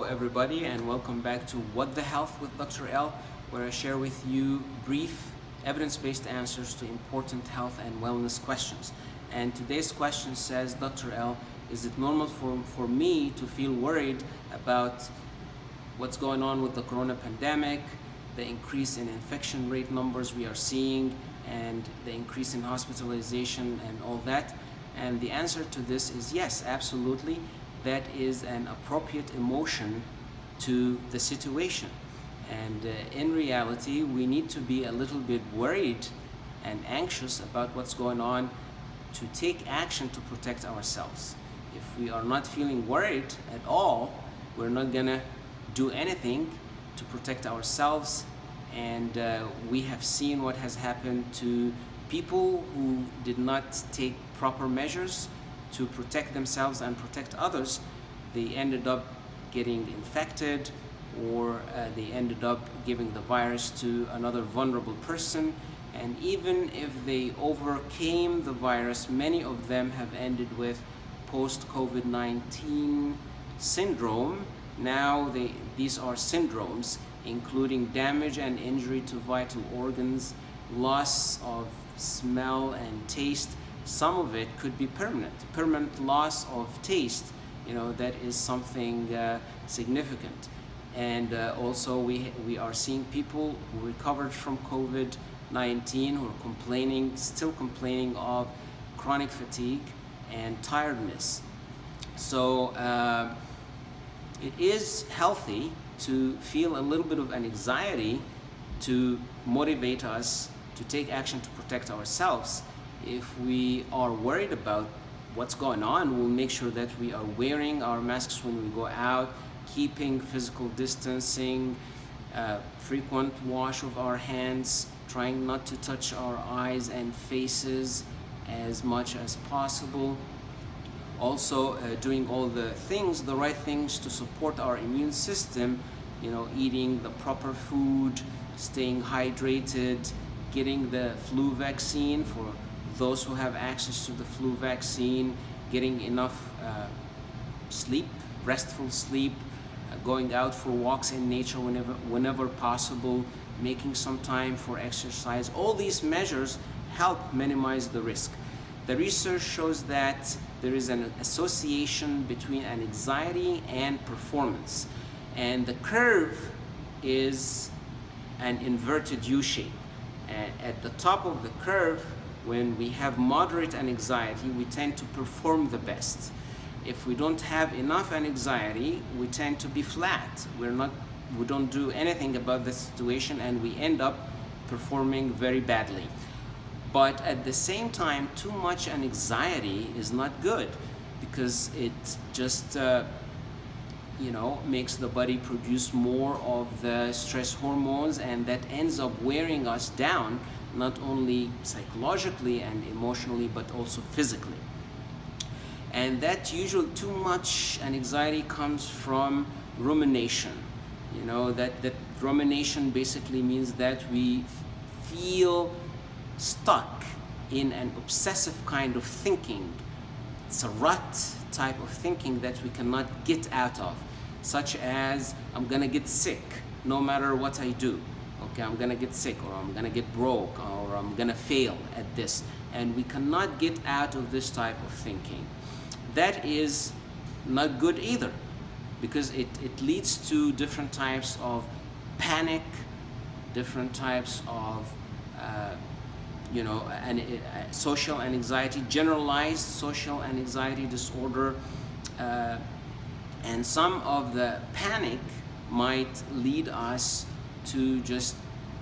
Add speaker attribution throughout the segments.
Speaker 1: everybody, and welcome back to What the Health with Dr. L, where I share with you brief, evidence-based answers to important health and wellness questions. And today's question says, Dr. L, is it normal for me to feel worried about what's going on with the corona pandemic, the increase in infection rate numbers we are seeing, and the increase in hospitalization and all that? And the answer to this is yes, absolutely. That is an appropriate emotion to the situation. And in reality, we need to be a little bit worried and anxious about what's going on to take action to protect ourselves. If we are not feeling worried at all, we're not gonna do anything to protect ourselves. And we have seen what has happened to people who did not take proper measures to protect themselves and protect others. They ended up getting infected, or they ended up giving the virus to another vulnerable person. And even if they overcame the virus, many of them have ended with post-COVID-19 syndrome. Now these are syndromes, including damage and injury to vital organs, loss of smell and taste. Some of it could be permanent loss of taste. That is something significant. And also we are seeing people who recovered from COVID-19 who are still complaining of chronic fatigue and tiredness. So it is healthy to feel a little bit of an anxiety to motivate us to take action to protect ourselves. If we are worried about what's going on, we'll make sure that we are wearing our masks when we go out, keeping physical distancing, frequent wash of our hands, trying not to touch our eyes and faces as much as possible. Also doing all the right things to support our immune system, eating the proper food, staying hydrated, getting the flu vaccine for those who have access to the flu vaccine, getting enough sleep, restful sleep, going out for walks in nature whenever possible, making some time for exercise. All these measures help minimize the risk. The research shows that there is an association between an anxiety and performance, and the curve is an inverted U shape. And at the top of the curve, when we have moderate anxiety, we tend to perform the best. If we don't have enough anxiety, we tend to be flat. We don't do anything about the situation, and we end up performing very badly. But at the same time, too much anxiety is not good, because it just makes the body produce more of the stress hormones, and that ends up wearing us down, not only psychologically and emotionally, but also physically. And that usually too much anxiety comes from rumination. That rumination basically means that we feel stuck in an obsessive kind of thinking. It's a rut type of thinking that we cannot get out of, such as, I'm gonna get sick no matter what I do. Okay, I'm gonna get sick, or I'm gonna get broke, or I'm gonna fail at this. And we cannot get out of this type of thinking. That is not good either, because it leads to different types of panic, different types of social anxiety, generalized social anxiety disorder, and some of the panic might lead us to just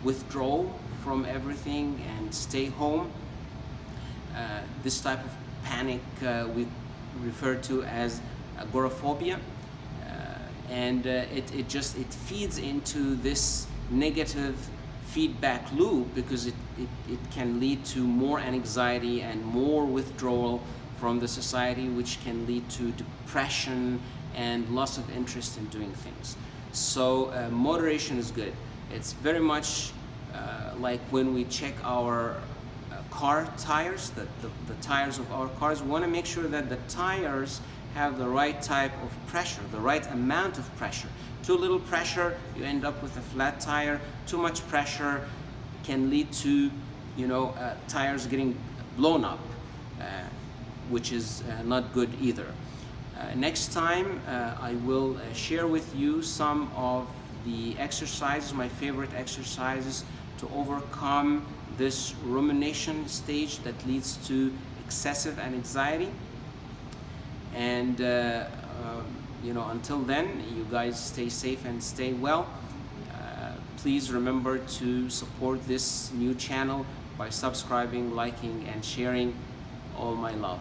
Speaker 1: withdraw from everything and stay home. This type of panic we refer to as agoraphobia, and it feeds into this negative feedback loop, because it can lead to more anxiety and more withdrawal from the society, which can lead to depression and loss of interest in doing things. So moderation is good. It's very much like when we check our car tires, the tires of our cars. We want to make sure that the tires have the right type of pressure, the right amount of pressure. Too little pressure, you end up with a flat tire. Too much pressure can lead to, tires getting blown up, which is not good either. Next time I will share with you some of the exercises, my favorite exercises to overcome this rumination stage that leads to excessive anxiety. And until then, you guys stay safe and stay well. Please remember to support this new channel by subscribing, liking, and sharing. All my love.